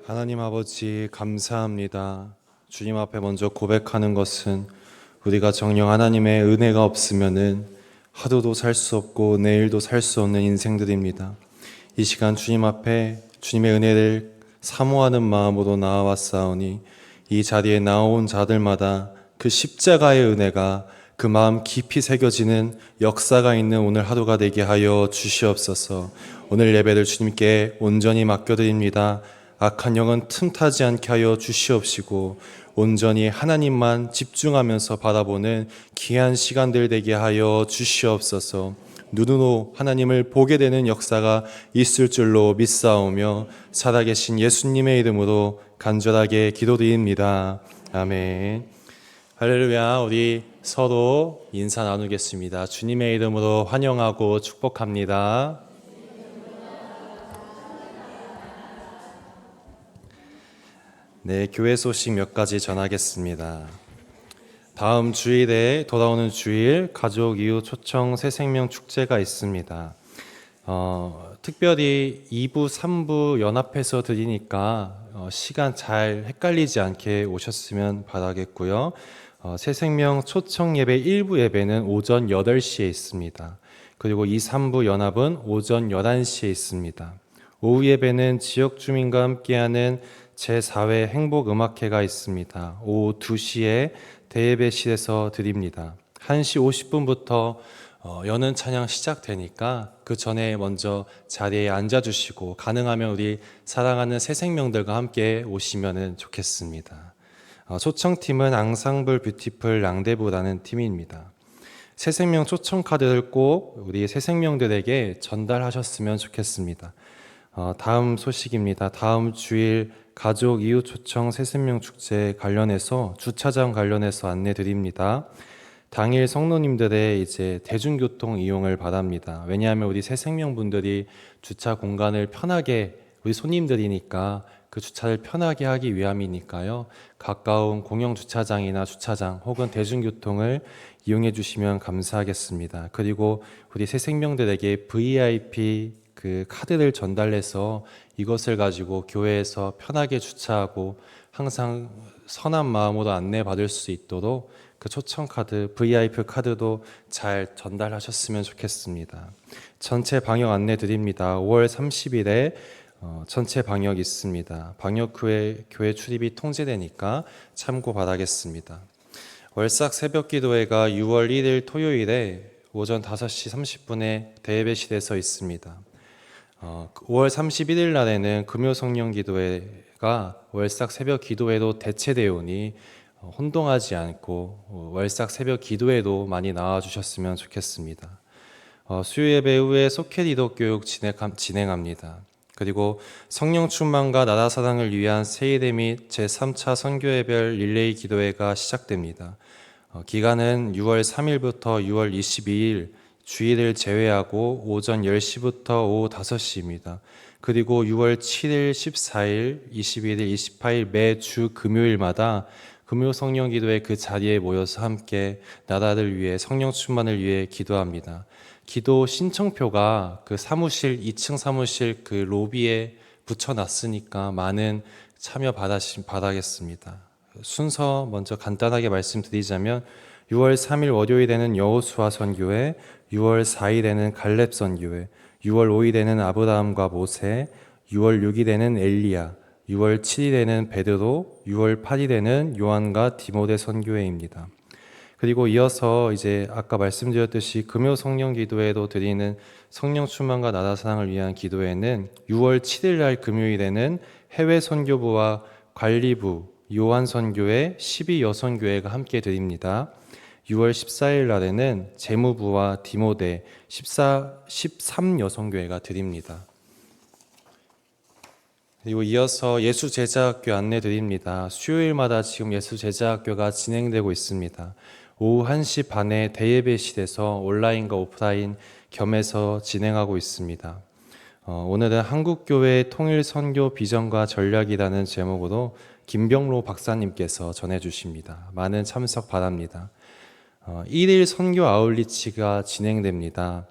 하나님 아버지 감사합니다. 주님 앞에 먼저 고백하는 것은 우리가 정녕 하나님의 은혜가 없으면은 하루도 살 수 없고 내일도 살 수 없는 인생들입니다. 이 시간 주님 앞에 주님의 은혜를 사모하는 마음으로 나아왔사오니 이 자리에 나온 자들마다 그 십자가의 은혜가 그 마음 깊이 새겨지는 역사가 있는 오늘 하루가 되게 하여 주시옵소서. 오늘 예배를 주님께 온전히 맡겨드립니다. 악한 영은 틈타지 않게 하여 주시옵시고 온전히 하나님만 집중하면서 바라보는 귀한 시간들 되게 하여 주시옵소서. 눈으로 하나님을 보게 되는 역사가 있을 줄로 믿사오며 살아계신 예수님의 이름으로 간절하게 기도드립니다. 아멘. 할렐루야. 우리 서로 인사 나누겠습니다. 주님의 이름으로 환영하고 축복합니다. 네, 교회 소식 몇 가지 전하겠습니다. 다음 주일에 돌아오는 주일 가족 이웃 초청 새생명 축제가 있습니다. 특별히 2부, 3부 연합해서 드리니까 시간 잘 헷갈리지 않게 오셨으면 바라겠고요. 새생명 초청 예배 1부 예배는 오전 8시에 있습니다. 그리고 2, 3부 연합은 오전 11시에 있습니다. 오후 예배는 지역 주민과 함께하는 제4회 행복음악회가 있습니다. 오후 2시에 대예배실에서 드립니다. 1시 50분부터 여는 찬양 시작되니까 그 전에 먼저 자리에 앉아주시고 가능하면 우리 사랑하는 새 생명들과 함께 오시면 좋겠습니다. 초청팀은 앙상블 뷰티풀 랑데부라는 팀입니다. 새 생명 초청 카드를 꼭 우리 새 생명들에게 전달하셨으면 좋겠습니다. 다음 소식입니다. 다음 주일 가족 이웃 초청 새생명 축제 관련해서 주차장 관련해서 안내 드립니다. 당일 성도님들의 이제 대중교통 이용을 바랍니다. 왜냐하면 우리 새생명분들이 주차 공간을 편하게 우리 손님들이니까 그 주차를 편하게 하기 위함이니까요. 가까운 공영 주차장이나 주차장 혹은 대중교통을 이용해 주시면 감사하겠습니다. 그리고 우리 새생명들에게 VIP 그 카드를 전달해서 이것을 가지고 교회에서 편하게 주차하고 항상 선한 마음으로 안내받을 수 있도록 그 초청 카드, VIP 카드도 잘 전달하셨으면 좋겠습니다. 전체 방역 안내 드립니다. 5월 30일에 전체 방역 있습니다. 방역 후에 교회 출입이 통제되니까 참고 바라겠습니다. 월삭 새벽 기도회가 6월 1일 토요일에 오전 5시 30분에 대예배실에서 있습니다. 5월 31일 날에는 금요 성령 기도회가 월삭 새벽 기도회로 대체되오니 혼동하지 않고 월삭 새벽 기도회도 많이 나와 주셨으면 좋겠습니다. 수요 예배 후에 소켓 이독 교육 진행합니다. 그리고 성령 충만과 나라 사랑을 위한 세일회 및 제3차 선교회별 릴레이 기도회가 시작됩니다. 기간은 6월 3일부터 6월 22일 주일을 제외하고 오전 10시부터 오후 5시입니다. 그리고 6월 7일, 14일, 21일, 28일 매주 금요일마다 금요 성령 기도회 그 자리에 모여서 함께 나라를 위해 성령 충만을 위해 기도합니다. 기도 신청표가 그 사무실 2층 사무실 그 로비에 붙여놨으니까 많은 참여 바라겠습니다. 순서 먼저 간단하게 말씀드리자면 6월 3일 월요일에는 여호수아 선교회, 6월 4일에는 갈렙 선교회, 6월 5일에는 아브라함과 모세, 6월 6일에는 엘리야, 6월 7일에는 베드로, 6월 8일에는 요한과 디모데 선교회입니다. 그리고 이어서 이제 아까 말씀드렸듯이 금요 성령 기도회로 드리는 성령 충만과 나라 사랑을 위한 기도회는 6월 7일 날 금요일에는 해외 선교부와 관리부, 요한 선교회, 12 여선교회가 함께 드립니다. 6월 14일 날에는 재무부와 디모데 13 여성교회가 드립니다. 그리고 이어서 예수제자학교 안내 드립니다. 수요일마다 지금 예수제자학교가 진행되고 있습니다. 오후 1시 반에 대예배실에서 온라인과 오프라인 겸해서 진행하고 있습니다. 오늘은 한국교회 통일선교 비전과 전략이라는 제목으로 김병로 박사님께서 전해주십니다. 많은 참석 바랍니다. 1일 선교 아울리치가 진행됩니다.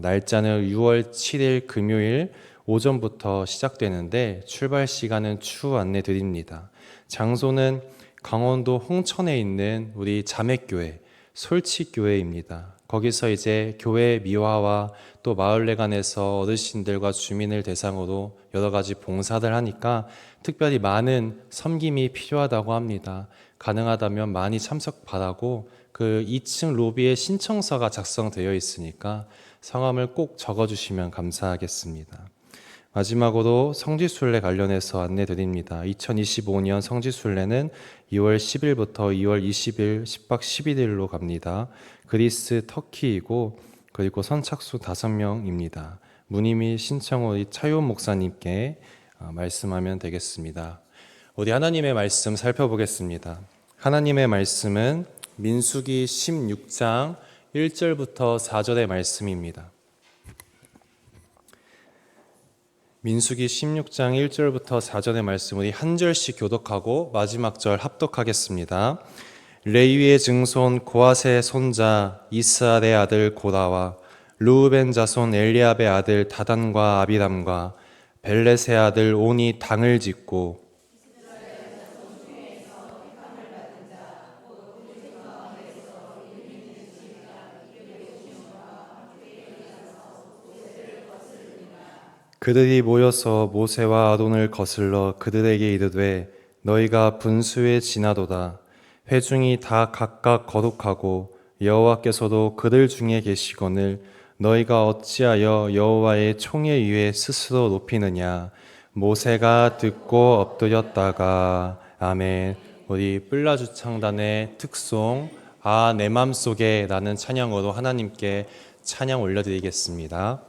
날짜는 6월 7일 금요일 오전부터 시작되는데 출발 시간은 추후 안내 드립니다. 장소는 강원도 홍천에 있는 우리 자매교회 솔치교회입니다. 거기서 이제 교회 미화와 또 마을회관에서 어르신들과 주민을 대상으로 여러 가지 봉사들 하니까 특별히 많은 섬김이 필요하다고 합니다. 가능하다면 많이 참석 바라고 그 2층 로비에 신청서가 작성되어 있으니까 성함을 꼭 적어주시면 감사하겠습니다. 마지막으로 성지순례 관련해서 안내 드립니다. 2025년 성지순례는 2월 10일부터 2월 20일 10박 11일로 갑니다. 그리스 터키이고 그리고 선착순 5명입니다. 문의 및 신청은 우리 차용 목사님께 말씀하면 되겠습니다. 우리 하나님의 말씀 살펴보겠습니다. 하나님의 말씀은 민수기 16장 1절부터 4절의 말씀입니다. 민수기 16장 1절부터 4절의 말씀 우리 한 절씩 교독하고 마지막 절 합독하겠습니다. 레위의 증손 고핫의 손자 이스알의 아들 고라와 르우벤 자손 엘리압의 아들 다단과 아비람과 벨렛의 아들 온이 당을 짓고 그들이 모여서 모세와 아론을 거슬러 그들에게 이르되 너희가 분수에 지나도다. 회중이 다 각각 거룩하고 여호와께서도 그들 중에 계시거늘 너희가 어찌하여 여호와의 총회 위에 스스로 높이느냐. 모세가 듣고 엎드렸다가 아멘. 우리 뿔라주 창단의 특송 아 내 맘속에 라는 찬양으로 하나님께 찬양 올려드리겠습니다.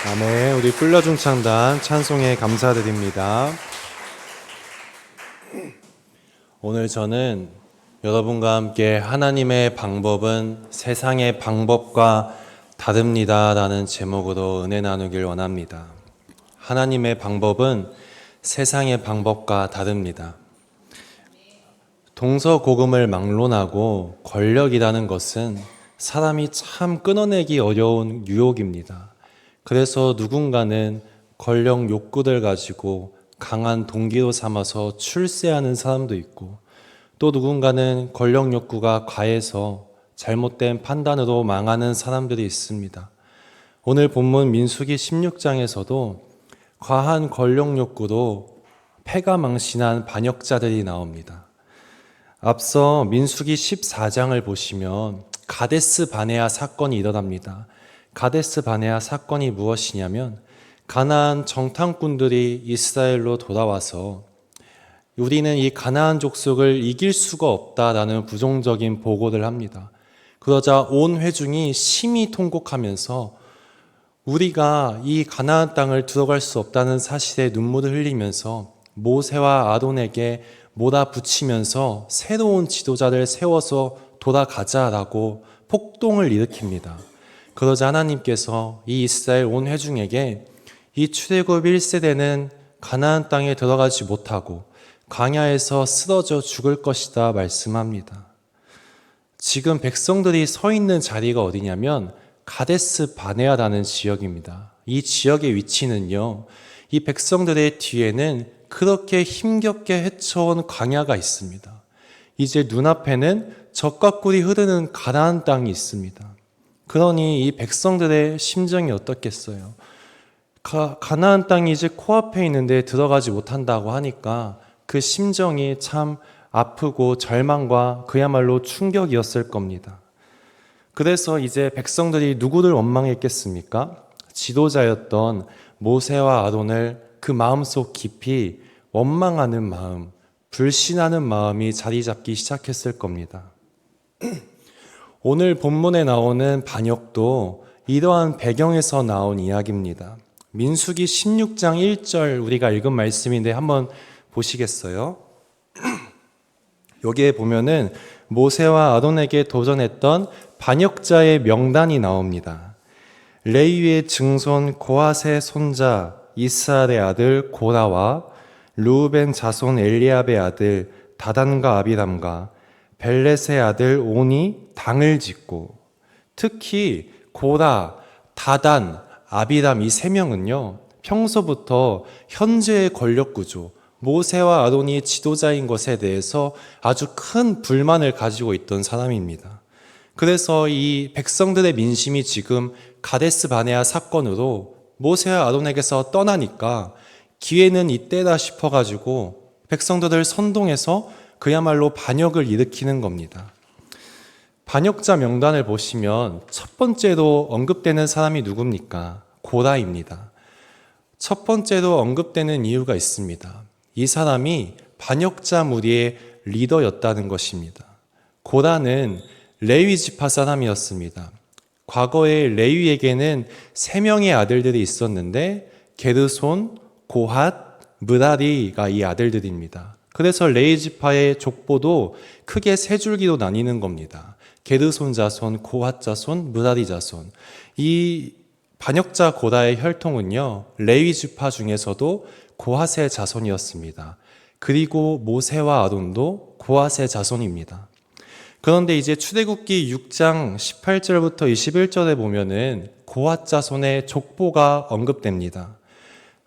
아멘. 우리 뿔려중창단 찬송에 감사드립니다. 오늘 저는 여러분과 함께 하나님의 방법은 세상의 방법과 다릅니다 라는 제목으로 은혜 나누길 원합니다. 하나님의 방법은 세상의 방법과 다릅니다. 동서고금을 막론하고 권력이라는 것은 사람이 참 끊어내기 어려운 유혹입니다. 그래서 누군가는 권력 욕구를 가지고 강한 동기로 삼아서 출세하는 사람도 있고, 또 누군가는 권력 욕구가 과해서 잘못된 판단으로 망하는 사람들이 있습니다. 오늘 본문 민수기 16장에서도 과한 권력 욕구로 패가 망신한 반역자들이 나옵니다. 앞서 민수기 14장을 보시면 가데스 바네아 사건이 일어납니다. 가데스 바네아 사건이 무엇이냐면 가나안 정탐꾼들이 이스라엘로 돌아와서 우리는 이 가나안 족속을 이길 수가 없다라는 부정적인 보고를 합니다. 그러자 온 회중이 심히 통곡하면서 우리가 이 가나안 땅을 들어갈 수 없다는 사실에 눈물을 흘리면서 모세와 아론에게 몰아붙이면서 새로운 지도자를 세워서 돌아가자라고 폭동을 일으킵니다. 그러자 하나님께서 이 이스라엘 온 회중에게 이 출애굽 1세대는 가나안 땅에 들어가지 못하고 광야에서 쓰러져 죽을 것이다 말씀합니다. 지금 백성들이 서 있는 자리가 어디냐면 가데스 바네아라는 지역입니다. 이 지역의 위치는요, 이 백성들의 뒤에는 그렇게 힘겹게 헤쳐온 광야가 있습니다. 이제 눈앞에는 젖과 꿀이 흐르는 가나안 땅이 있습니다. 그러니 이 백성들의 심정이 어떻겠어요? 가나안 땅이 이제 코앞에 있는데 들어가지 못한다고 하니까 그 심정이 참 아프고 절망과 그야말로 충격이었을 겁니다. 그래서 이제 백성들이 누구를 원망했겠습니까? 지도자였던 모세와 아론을 그 마음속 깊이 원망하는 마음, 불신하는 마음이 자리 잡기 시작했을 겁니다. 오늘 본문에 나오는 반역도 이러한 배경에서 나온 이야기입니다. 민수기 16장 1절 우리가 읽은 말씀인데 한번 보시겠어요? 여기에 보면은 모세와 아론에게 도전했던 반역자의 명단이 나옵니다. 레위의 증손 고핫의 손자 이스라엘의 아들 고라와 르우벤 자손 엘리압의 아들 다단과 아비람과 벨렛의 아들 온이 당을 짓고, 특히 고라, 다단, 아비람 이 세 명은요, 평소부터 현재의 권력 구조, 모세와 아론이 지도자인 것에 대해서 아주 큰 불만을 가지고 있던 사람입니다. 그래서 이 백성들의 민심이 지금 가데스 바네아 사건으로 모세와 아론에게서 떠나니까 기회는 이때다 싶어가지고 백성들을 선동해서 그야말로 반역을 일으키는 겁니다. 반역자 명단을 보시면 첫 번째로 언급되는 사람이 누굽니까? 고라입니다. 첫 번째로 언급되는 이유가 있습니다. 이 사람이 반역자 무리의 리더였다는 것입니다. 고라는 레위 지파 사람이었습니다. 과거에 레위에게는 3명의 아들들이 있었는데 게르손, 고핫, 므라리가 이 아들들입니다. 그래서 레위 지파의 족보도 크게 3줄기로 나뉘는 겁니다. 게르손 자손, 고핫 자손, 므라리 자손. 이 반역자 고라의 혈통은요, 레위 지파 중에서도 고핫의 자손이었습니다. 그리고 모세와 아론도 고핫의 자손입니다. 그런데 이제 출애굽기 6장 18절부터 21절에 보면은 고핫 자손의 족보가 언급됩니다.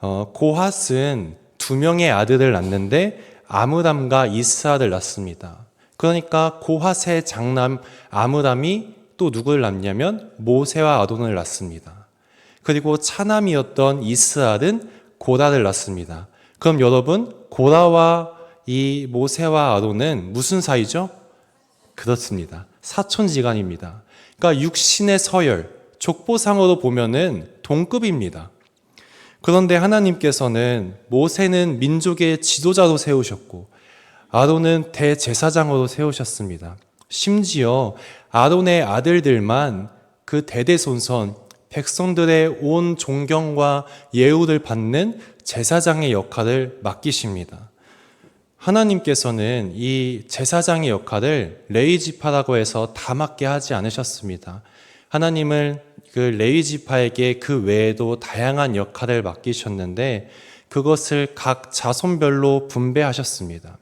고핫은 2명의 아들을 낳는데 아므람과 이스아를 낳습니다. 그러니까 고핫의 장남 아므람이 또 누구를 낳냐면 모세와 아론을 낳습니다. 그리고 차남이었던 이스알은 고라를 낳습니다. 그럼 여러분, 고라와 이 모세와 아론은 무슨 사이죠? 그렇습니다. 사촌지간입니다. 그러니까 육신의 서열, 족보상으로 보면은 동급입니다. 그런데 하나님께서는 모세는 민족의 지도자로 세우셨고 아론은 대제사장으로 세우셨습니다. 심지어 아론의 아들들만 그 대대손손 백성들의 온 존경과 예우를 받는 제사장의 역할을 맡기십니다. 하나님께서는 이 제사장의 역할을 레위 지파라고 해서 다 맡게 하지 않으셨습니다. 하나님은 그 레위 지파에게 그 외에도 다양한 역할을 맡기셨는데 그것을 각 자손별로 분배하셨습니다.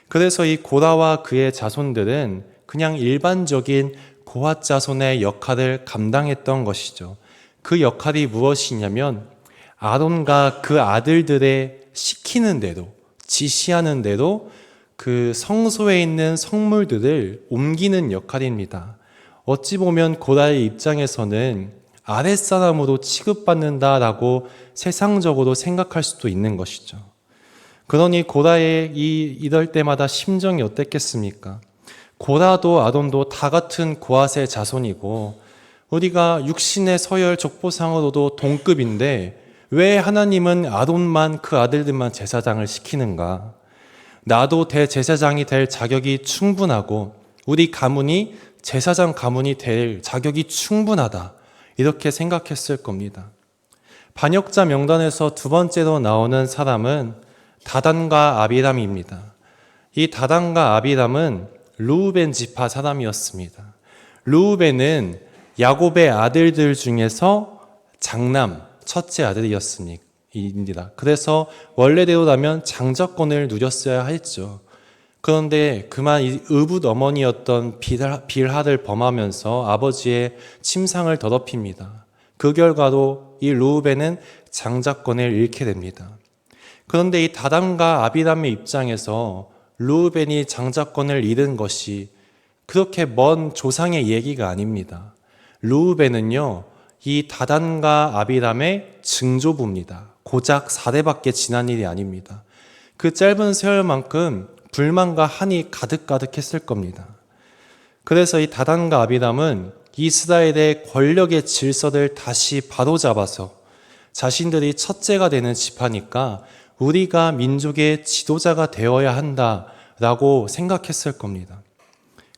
그래서 이 고라와 그의 자손들은 그냥 일반적인 고핫 자손의 역할을 감당했던 것이죠. 그 역할이 무엇이냐면 아론과 그 아들들의 시키는 대로, 지시하는 대로 그 성소에 있는 성물들을 옮기는 역할입니다. 어찌 보면 고라의 입장에서는 아랫사람으로 취급받는다라고 세상적으로 생각할 수도 있는 것이죠. 그러니 고라의 이럴 때마다 심정이 어땠겠습니까? 고라도 아론도 다 같은 고핫의 자손이고 우리가 육신의 서열 족보상으로도 동급인데 왜 하나님은 아론만 그 아들들만 제사장을 시키는가? 나도 대제사장이 될 자격이 충분하고 우리 가문이 제사장 가문이 될 자격이 충분하다 이렇게 생각했을 겁니다. 반역자 명단에서 두 번째로 나오는 사람은 다단과 아비람입니다. 이 다단과 아비람은 르우벤 지파 사람이었습니다. 르우벤은 야곱의 아들들 중에서 장남, 첫째 아들이었습니다. 그래서 원래대로라면 장자권을 누렸어야 했죠. 그런데 그만 의붓 어머니였던 빌하를 범하면서 아버지의 침상을 더럽힙니다. 그 결과로 이 르우벤은 장자권을 잃게 됩니다. 그런데 이 다단과 아비람의 입장에서 르우벤이 장자권을 잃은 것이 그렇게 먼 조상의 얘기가 아닙니다. 르우벤은요, 이 다단과 아비람의 증조부입니다. 고작 4대밖에 지난 일이 아닙니다. 그 짧은 세월만큼 불만과 한이 가득가득했을 겁니다. 그래서 이 다단과 아비람은 이스라엘의 권력의 질서를 다시 바로잡아서 자신들이 첫째가 되는 지파니까 우리가 민족의 지도자가 되어야 한다라고 생각했을 겁니다.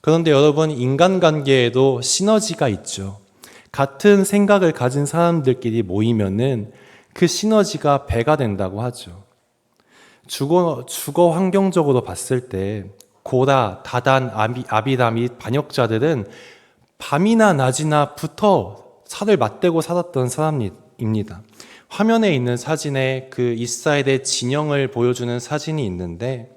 그런데 여러분, 인간관계에도 시너지가 있죠. 같은 생각을 가진 사람들끼리 모이면은 그 시너지가 배가 된다고 하죠. 주거 환경적으로 봤을 때 고라, 다단, 아비람 이 반역자들은 밤이나 낮이나 붙어 살을 맞대고 살았던 사람입니다. 화면에 있는 사진에 그 이스라엘의 진영을 보여주는 사진이 있는데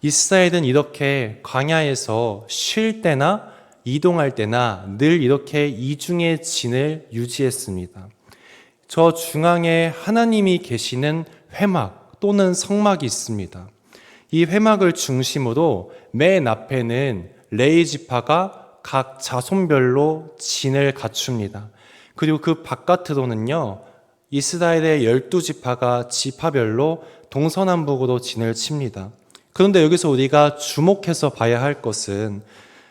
이스라엘은 이렇게 광야에서 쉴 때나 이동할 때나 늘 이렇게 이중의 진을 유지했습니다. 저 중앙에 하나님이 계시는 회막 또는 성막이 있습니다. 이 회막을 중심으로 맨 앞에는 레위 지파가 각 자손별로 진을 갖춥니다. 그리고 그 바깥으로는요, 이스라엘의 12지파가 지파별로 동서남북으로 진을 칩니다. 그런데 여기서 우리가 주목해서 봐야 할 것은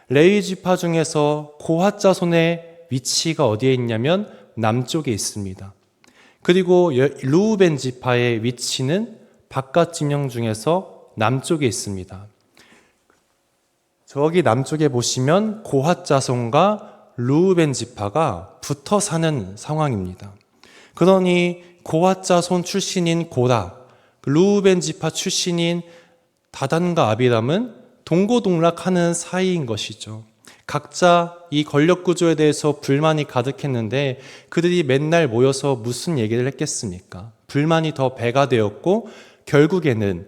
레위 지파 중에서 고핫 자손의 위치가 어디에 있냐면 남쪽에 있습니다. 그리고 르우벤 지파의 위치는 바깥 진영 중에서 남쪽에 있습니다. 저기 남쪽에 보시면 고핫 자손과 르우벤 지파가 붙어 사는 상황입니다. 그러니 고핫 자손 출신인 고라, 르우벤 지파 출신인 다단과 아비람은 동고동락하는 사이인 것이죠. 각자 이 권력 구조에 대해서 불만이 가득했는데 그들이 맨날 모여서 무슨 얘기를 했겠습니까? 불만이 더 배가 되었고 결국에는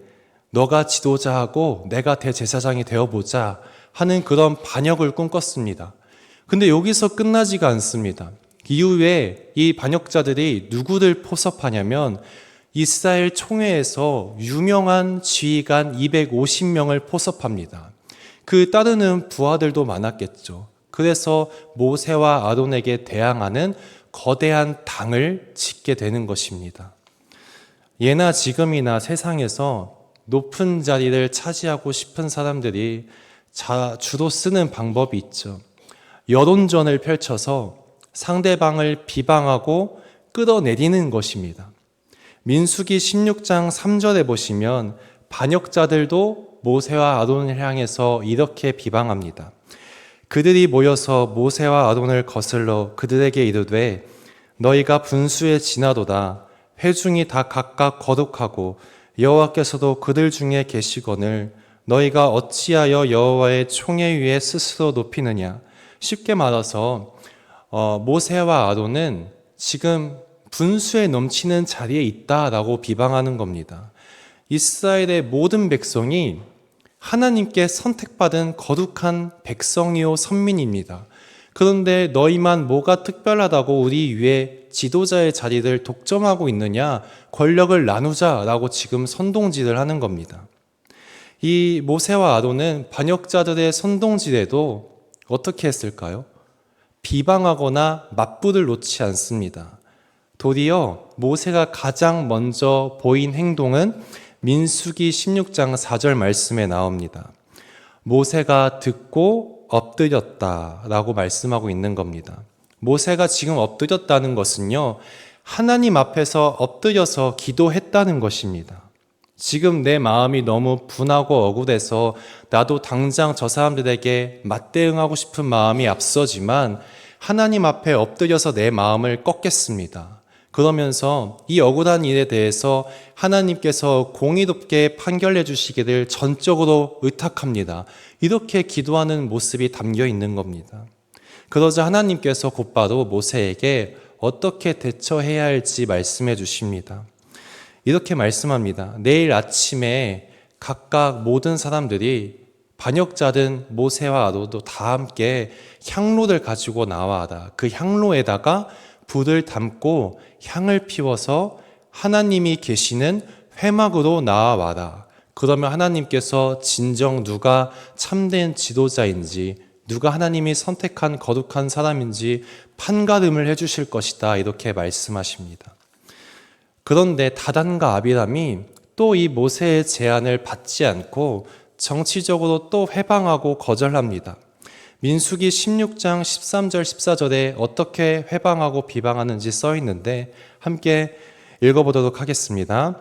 너가 지도자하고 내가 대제사장이 되어보자 하는 그런 반역을 꿈꿨습니다. 근데 여기서 끝나지가 않습니다. 이후에 이 반역자들이 누구를 포섭하냐면 이스라엘 총회에서 유명한 지휘관 250명을 포섭합니다. 그 따르는 부하들도 많았겠죠. 그래서 모세와 아론에게 대항하는 거대한 당을 짓게 되는 것입니다. 예나 지금이나 세상에서 높은 자리를 차지하고 싶은 사람들이 주로 쓰는 방법이 있죠. 여론전을 펼쳐서 상대방을 비방하고 끌어내리는 것입니다. 민수기 16장 3절에 보시면 반역자들도 모세와 아론을 향해서 이렇게 비방합니다. 그들이 모여서 모세와 아론을 거슬러 그들에게 이르되 너희가 분수에 지나도다. 회중이 다 각각 거룩하고 여호와께서도 그들 중에 계시거늘 너희가 어찌하여 여호와의 총회 위에 스스로 높이느냐. 쉽게 말해서 모세와 아론은 지금 분수에 넘치는 자리에 있다라고 비방하는 겁니다. 이스라엘의 모든 백성이 하나님께 선택받은 거룩한 백성이요 선민입니다. 그런데 너희만 뭐가 특별하다고 우리 위에 지도자의 자리를 독점하고 있느냐, 권력을 나누자라고 지금 선동질을 하는 겁니다. 이 모세와 아론은 반역자들의 선동질에도 어떻게 했을까요? 비방하거나 맞불을 놓지 않습니다. 도리어 모세가 가장 먼저 보인 행동은 민수기 16장 4절 말씀에 나옵니다. 모세가 듣고 엎드렸다라고 말씀하고 있는 겁니다. 모세가 지금 엎드렸다는 것은요, 하나님 앞에서 엎드려서 기도했다는 것입니다. 지금 내 마음이 너무 분하고 억울해서 나도 당장 저 사람들에게 맞대응하고 싶은 마음이 앞서지만 하나님 앞에 엎드려서 내 마음을 꺾겠습니다. 그러면서 이 억울한 일에 대해서 하나님께서 공의롭게 판결해 주시기를 전적으로 의탁합니다. 이렇게 기도하는 모습이 담겨 있는 겁니다. 그러자 하나님께서 곧바로 모세에게 어떻게 대처해야 할지 말씀해 주십니다. 이렇게 말씀합니다. 내일 아침에 각각 모든 사람들이 반역자든 모세와 아론도 다 함께 향로를 가지고 나와라. 그 향로에다가 불을 담고 향을 피워서 하나님이 계시는 회막으로 나와라. 그러면 하나님께서 진정 누가 참된 지도자인지, 누가 하나님이 선택한 거룩한 사람인지 판가름을 해주실 것이다. 이렇게 말씀하십니다. 그런데 다단과 아비람이 또 이 모세의 제안을 받지 않고 정치적으로 또 회방하고 거절합니다. 민수기 16장 13절 14절에 어떻게 회방하고 비방하는지 써 있는데 함께 읽어보도록 하겠습니다.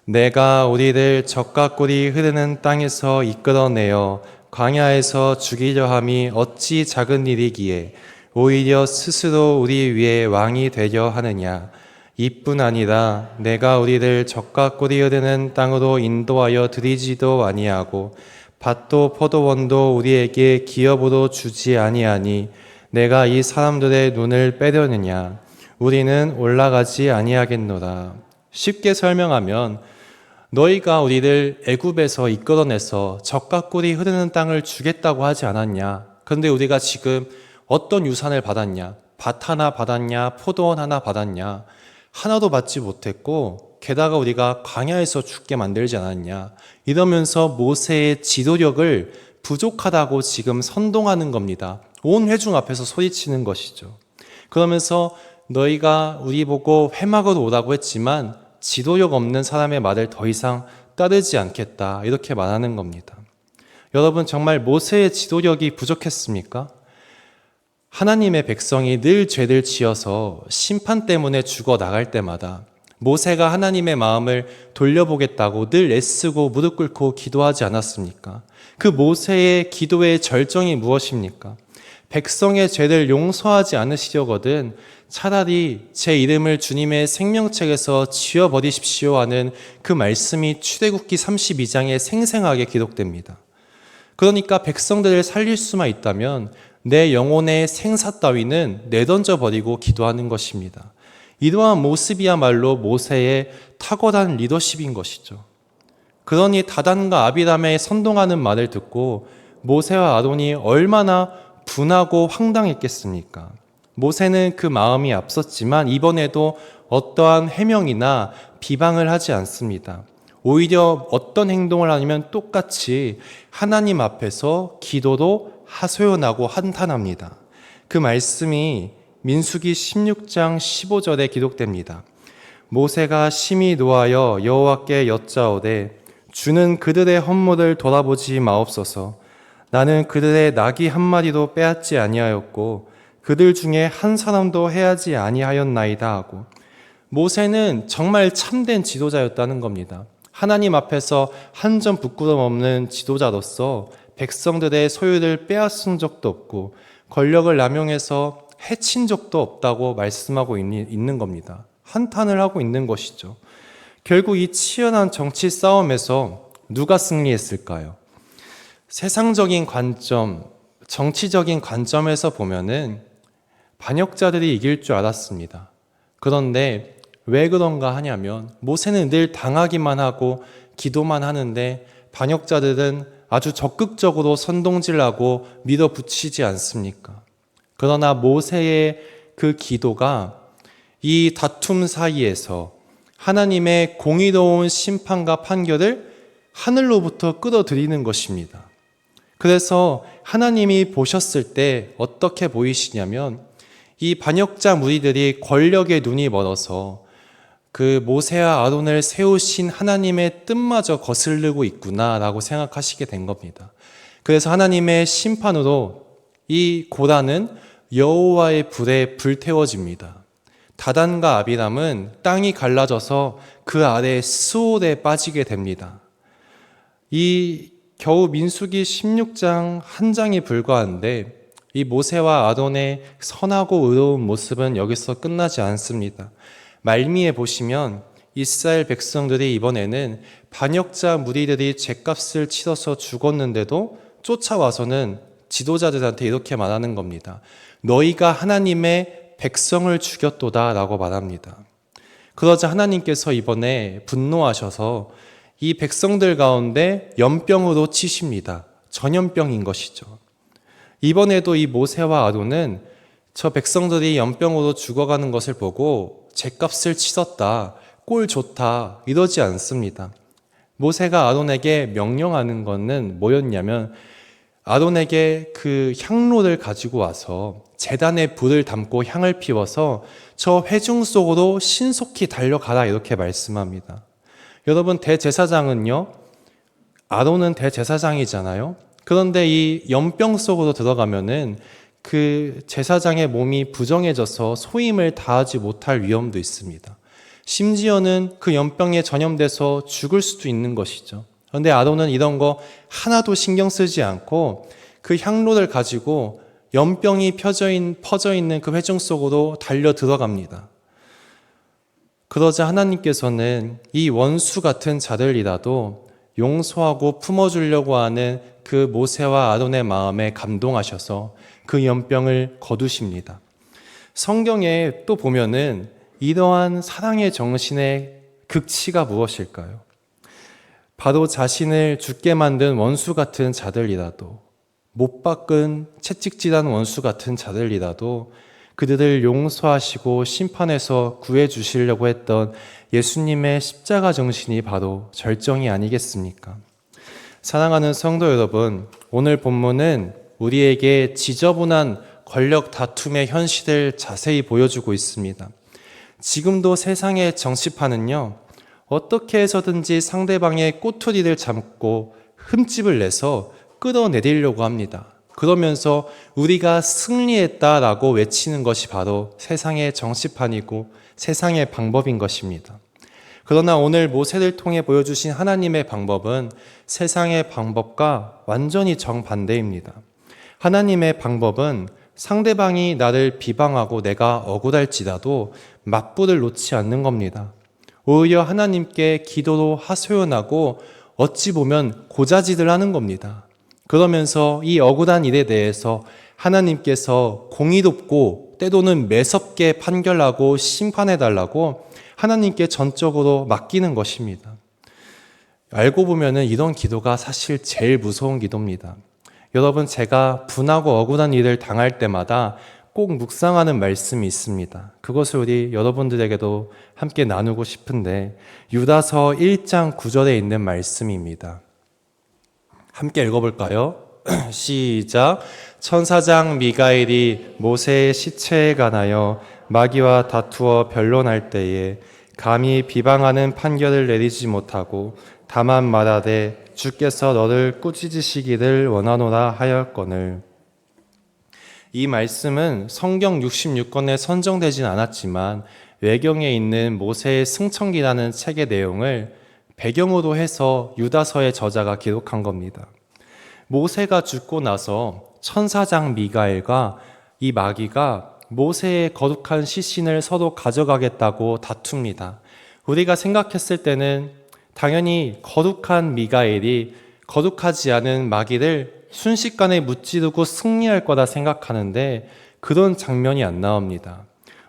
내가 우리를 적과 꿀이 흐르는 땅에서 이끌어내어 광야에서 죽이려 함이 어찌 작은 일이기에 오히려 스스로 우리 위에 왕이 되려 하느냐. 이뿐 아니라 내가 우리를 적과 꿀이 흐르는 땅으로 인도하여 들이지도 아니하고 밭도 포도원도 우리에게 기업으로 주지 아니하니 내가 이 사람들의 눈을 빼려느냐. 우리는 올라가지 아니하겠노라. 쉽게 설명하면 너희가 우리를 애굽에서 이끌어내서 적과 꿀이 흐르는 땅을 주겠다고 하지 않았냐. 그런데 우리가 지금 어떤 유산을 받았냐. 밭 하나 받았냐, 포도원 하나 받았냐. 하나도 받지 못했고 게다가 우리가 광야에서 죽게 만들지 않았냐. 이러면서 모세의 지도력을 부족하다고 지금 선동하는 겁니다. 온 회중 앞에서 소리치는 것이죠. 그러면서 너희가 우리 보고 회막으로 오라고 했지만 지도력 없는 사람의 말을 더 이상 따르지 않겠다. 이렇게 말하는 겁니다. 여러분, 정말 모세의 지도력이 부족했습니까? 하나님의 백성이 늘 죄를 지어서 심판 때문에 죽어 나갈 때마다 모세가 하나님의 마음을 돌려보겠다고 늘 애쓰고 무릎 꿇고 기도하지 않았습니까? 그 모세의 기도의 절정이 무엇입니까? 백성의 죄를 용서하지 않으시려거든 차라리 제 이름을 주님의 생명책에서 지워버리십시오 하는 그 말씀이 출애굽기 32장에 생생하게 기록됩니다. 그러니까 백성들을 살릴 수만 있다면 내 영혼의 생사 따위는 내던져 버리고 기도하는 것입니다. 이러한 모습이야말로 모세의 탁월한 리더십인 것이죠. 그러니 다단과 아비람의 선동하는 말을 듣고 모세와 아론이 얼마나 분하고 황당했겠습니까? 모세는 그 마음이 앞섰지만 이번에도 어떠한 해명이나 비방을 하지 않습니다. 오히려 어떤 행동을 하냐면 똑같이 하나님 앞에서 기도로 하소연하고 한탄합니다. 그 말씀이 민수기 16장 15절에 기록됩니다. 모세가 심히 노하여 여호와께 여짜오되 주는 그들의 헌물을 돌아보지 마옵소서. 나는 그들의 나귀 한 마리도 빼앗지 아니하였고 그들 중에 한 사람도 해하지 아니하였나이다 하고, 모세는 정말 참된 지도자였다는 겁니다. 하나님 앞에서 한 점 부끄럼 없는 지도자로서 백성들의 소유를 빼앗은 적도 없고 권력을 남용해서 해친 적도 없다고 말씀하고 있는 겁니다. 한탄을 하고 있는 것이죠. 결국 이 치열한 정치 싸움에서 누가 승리했을까요? 세상적인 관점, 정치적인 관점에서 보면은 반역자들이 이길 줄 알았습니다. 그런데 왜 그런가 하냐면 모세는 늘 당하기만 하고 기도만 하는데 반역자들은 아주 적극적으로 선동질하고 밀어붙이지 않습니까? 그러나 모세의 그 기도가 이 다툼 사이에서 하나님의 공의로운 심판과 판결을 하늘로부터 끌어들이는 것입니다. 그래서 하나님이 보셨을 때 어떻게 보이시냐면 이 반역자 무리들이 권력의 눈이 멀어서 그 모세와 아론을 세우신 하나님의 뜻마저 거스르고 있구나라고 생각하시게 된 겁니다. 그래서 하나님의 심판으로 이 고란은 여호와의 불에 불태워집니다. 다단과 아비람은 땅이 갈라져서 그 아래 수올에 빠지게 됩니다. 이 겨우 민수기 16장 한 장이 불과한데 이 모세와 아론의 선하고 의로운 모습은 여기서 끝나지 않습니다. 말미에 보시면 이스라엘 백성들이 이번에는 반역자 무리들이 죗값을 치러서 죽었는데도 쫓아와서는 지도자들한테 이렇게 말하는 겁니다. 너희가 하나님의 백성을 죽였도다 라고 말합니다. 그러자 하나님께서 이번에 분노하셔서 이 백성들 가운데 연병으로 치십니다. 전염병인 것이죠. 이번에도 이 모세와 아론은 저 백성들이 연병으로 죽어가는 것을 보고 죗값을 치렀다, 꼴 좋다 이러지 않습니다. 모세가 아론에게 명령하는 것은 뭐였냐면 아론에게 그 향로를 가지고 와서 제단에 불을 담고 향을 피워서 저 회중 속으로 신속히 달려가라 이렇게 말씀합니다. 여러분, 대제사장은요, 아론은 대제사장이잖아요. 그런데 이 연병 속으로 들어가면은 그 제사장의 몸이 부정해져서 소임을 다하지 못할 위험도 있습니다. 심지어는 그 연병에 전염돼서 죽을 수도 있는 것이죠. 그런데 아론은 이런 거 하나도 신경 쓰지 않고 그 향로를 가지고 연병이 퍼져 있는 그 회중 속으로 달려 들어갑니다. 그러자 하나님께서는 이 원수 같은 자들이라도 용서하고 품어주려고 하는 그 모세와 아론의 마음에 감동하셔서 그 연병을 거두십니다. 성경에 또 보면은 이러한 사랑의 정신의 극치가 무엇일까요? 바로 자신을 죽게 만든 원수 같은 자들이라도, 못 박은 채찍질한 원수 같은 자들이라도 그들을 용서하시고 심판에서 구해주시려고 했던 예수님의 십자가 정신이 바로 절정이 아니겠습니까? 사랑하는 성도 여러분, 오늘 본문은 우리에게 지저분한 권력 다툼의 현실을 자세히 보여주고 있습니다. 지금도 세상의 정치판은요, 어떻게 해서든지 상대방의 꼬투리를 잡고 흠집을 내서 끌어내리려고 합니다. 그러면서 우리가 승리했다라고 외치는 것이 바로 세상의 정치판이고 세상의 방법인 것입니다. 그러나 오늘 모세를 통해 보여주신 하나님의 방법은 세상의 방법과 완전히 정반대입니다. 하나님의 방법은 상대방이 나를 비방하고 내가 억울할지라도 맞불을 놓지 않는 겁니다. 오히려 하나님께 기도로 하소연하고 어찌 보면 고자질을 하는 겁니다. 그러면서 이 억울한 일에 대해서 하나님께서 공의롭고 때로는 매섭게 판결하고 심판해달라고 하나님께 전적으로 맡기는 것입니다. 알고 보면은 이런 기도가 사실 제일 무서운 기도입니다. 여러분, 제가 분하고 억울한 일을 당할 때마다 꼭 묵상하는 말씀이 있습니다. 그것을 우리 여러분들에게도 함께 나누고 싶은데 유다서 1장 9절에 있는 말씀입니다. 함께 읽어볼까요? 시작. 천사장 미가엘이 모세의 시체에 관하여 마귀와 다투어 변론할 때에 감히 비방하는 판결을 내리지 못하고 다만 말하되 주께서 너를 꾸짖으시기를 원하노라 하였거늘. 이 말씀은 성경 66권에 선정되진 않았지만 외경에 있는 모세의 승천기라는 책의 내용을 배경으로 해서 유다서의 저자가 기록한 겁니다. 모세가 죽고 나서 천사장 미가엘과 이 마귀가 모세의 거룩한 시신을 서로 가져가겠다고 다툽니다. 우리가 생각했을 때는 당연히 거룩한 미가엘이 거룩하지 않은 마귀를 순식간에 무찌르고 승리할 거다 생각하는데 그런 장면이 안 나옵니다.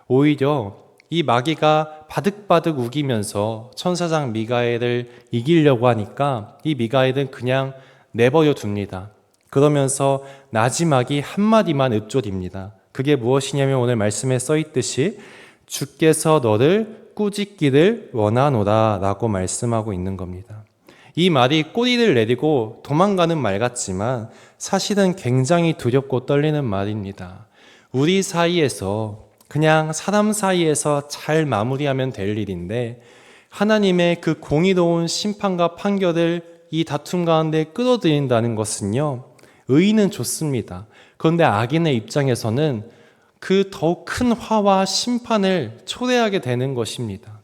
오히려 이 마귀가 바득바득 우기면서 천사장 미가엘을 이기려고 하니까 이 미가엘은 그냥 내버려 둡니다. 그러면서 나지막이 한마디만 읊조립니다. 그게 무엇이냐면 오늘 말씀에 써있듯이 주께서 너를 꾸짖기를 원하노라 라고 말씀하고 있는 겁니다. 이 말이 꼬리를 내리고 도망가는 말 같지만 사실은 굉장히 두렵고 떨리는 말입니다. 우리 사이에서 그냥 사람 사이에서 잘 마무리하면 될 일인데 하나님의 그 공의로운 심판과 판결을 이 다툼 가운데 끌어들인다는 것은요, 의의는 좋습니다. 그런데 악인의 입장에서는 그 더욱 큰 화와 심판을 초래하게 되는 것입니다.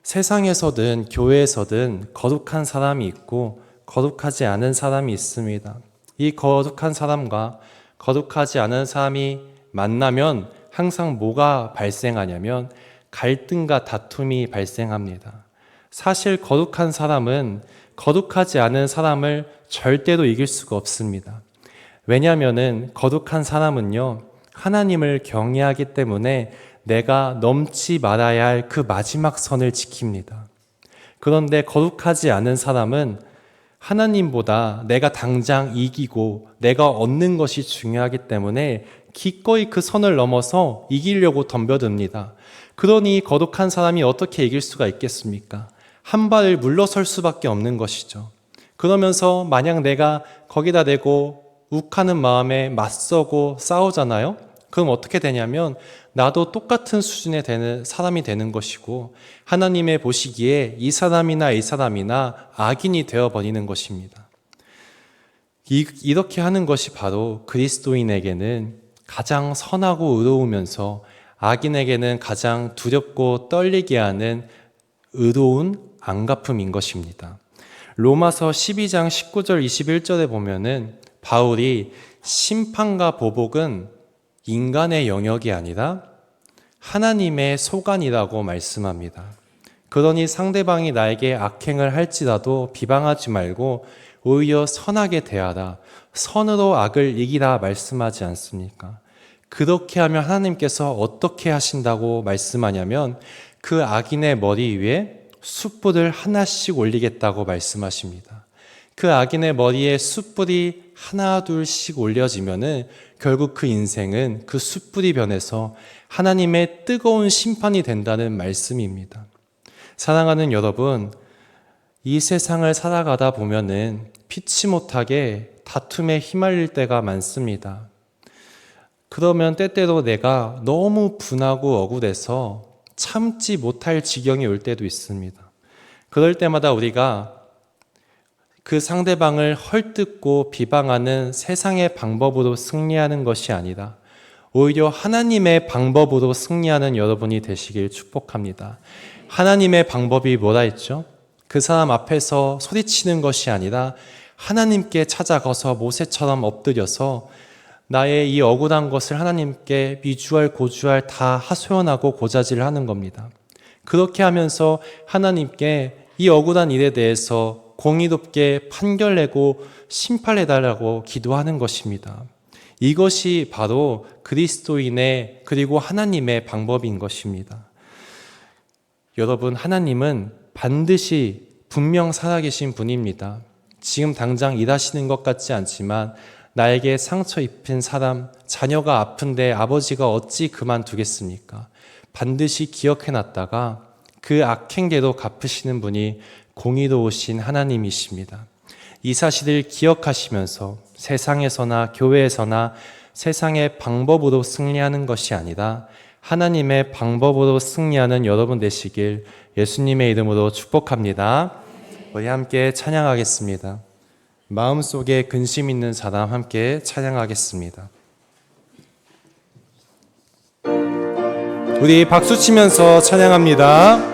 세상에서든 교회에서든 거룩한 사람이 있고 거룩하지 않은 사람이 있습니다. 이 거룩한 사람과 거룩하지 않은 사람이 만나면 항상 뭐가 발생하냐면 갈등과 다툼이 발생합니다. 사실 거룩한 사람은 거룩하지 않은 사람을 절대로 이길 수가 없습니다. 왜냐하면 거룩한 사람은요, 하나님을 경외하기 때문에 내가 넘지 말아야 할 그 마지막 선을 지킵니다. 그런데 거룩하지 않은 사람은 하나님보다 내가 당장 이기고 내가 얻는 것이 중요하기 때문에 기꺼이 그 선을 넘어서 이기려고 덤벼듭니다. 그러니 거룩한 사람이 어떻게 이길 수가 있겠습니까? 한 발을 물러설 수밖에 없는 것이죠. 그러면서 만약 내가 거기다 대고 욱하는 마음에 맞서고 싸우잖아요? 그럼 어떻게 되냐면 나도 똑같은 수준의 되는 사람이 되는 것이고 하나님의 보시기에 이 사람이나 악인이 되어버리는 것입니다. 이렇게 하는 것이 바로 그리스도인에게는 가장 선하고 의로우면서 악인에게는 가장 두렵고 떨리게 하는 의로운 안갚음인 것입니다. 로마서 12장 19절 21절에 보면은 바울이 심판과 보복은 인간의 영역이 아니라 하나님의 소관이라고 말씀합니다. 그러니 상대방이 나에게 악행을 할지라도 비방하지 말고 오히려 선하게 대하라. 선으로 악을 이기라 말씀하지 않습니까? 그렇게 하면 하나님께서 어떻게 하신다고 말씀하냐면 그 악인의 머리 위에 숯불을 하나씩 올리겠다고 말씀하십니다. 그 악인의 머리에 숯불이 하나 둘씩 올려지면은 결국 그 인생은 그 숯불이 변해서 하나님의 뜨거운 심판이 된다는 말씀입니다. 사랑하는 여러분, 이 세상을 살아가다 보면은 피치 못하게 다툼에 휘말릴 때가 많습니다. 그러면 때때로 내가 너무 분하고 억울해서 참지 못할 지경이 올 때도 있습니다. 그럴 때마다 우리가 그 상대방을 헐뜯고 비방하는 세상의 방법으로 승리하는 것이 아니라 오히려 하나님의 방법으로 승리하는 여러분이 되시길 축복합니다. 하나님의 방법이 뭐라 했죠? 그 사람 앞에서 소리치는 것이 아니라 하나님께 찾아가서 모세처럼 엎드려서 나의 이 억울한 것을 하나님께 미주알 고주알 다 하소연하고 고자질을 하는 겁니다. 그렇게 하면서 하나님께 이 억울한 일에 대해서 공의롭게 판결내고 심판해달라고 기도하는 것입니다. 이것이 바로 그리스도인의 그리고 하나님의 방법인 것입니다. 여러분, 하나님은 반드시 분명 살아계신 분입니다. 지금 당장 일하시는 것 같지 않지만 나에게 상처 입힌 사람, 자녀가 아픈데 아버지가 어찌 그만두겠습니까? 반드시 기억해놨다가 그 악행대로 갚으시는 분이 공의로우신 하나님이십니다. 이 사실을 기억하시면서 세상에서나 교회에서나 세상의 방법으로 승리하는 것이 아니라 하나님의 방법으로 승리하는 여러분 되시길 예수님의 이름으로 축복합니다. 우리 함께 찬양하겠습니다. 마음속에 근심 있는 사람 함께 찬양하겠습니다. 우리 박수 치면서 찬양합니다.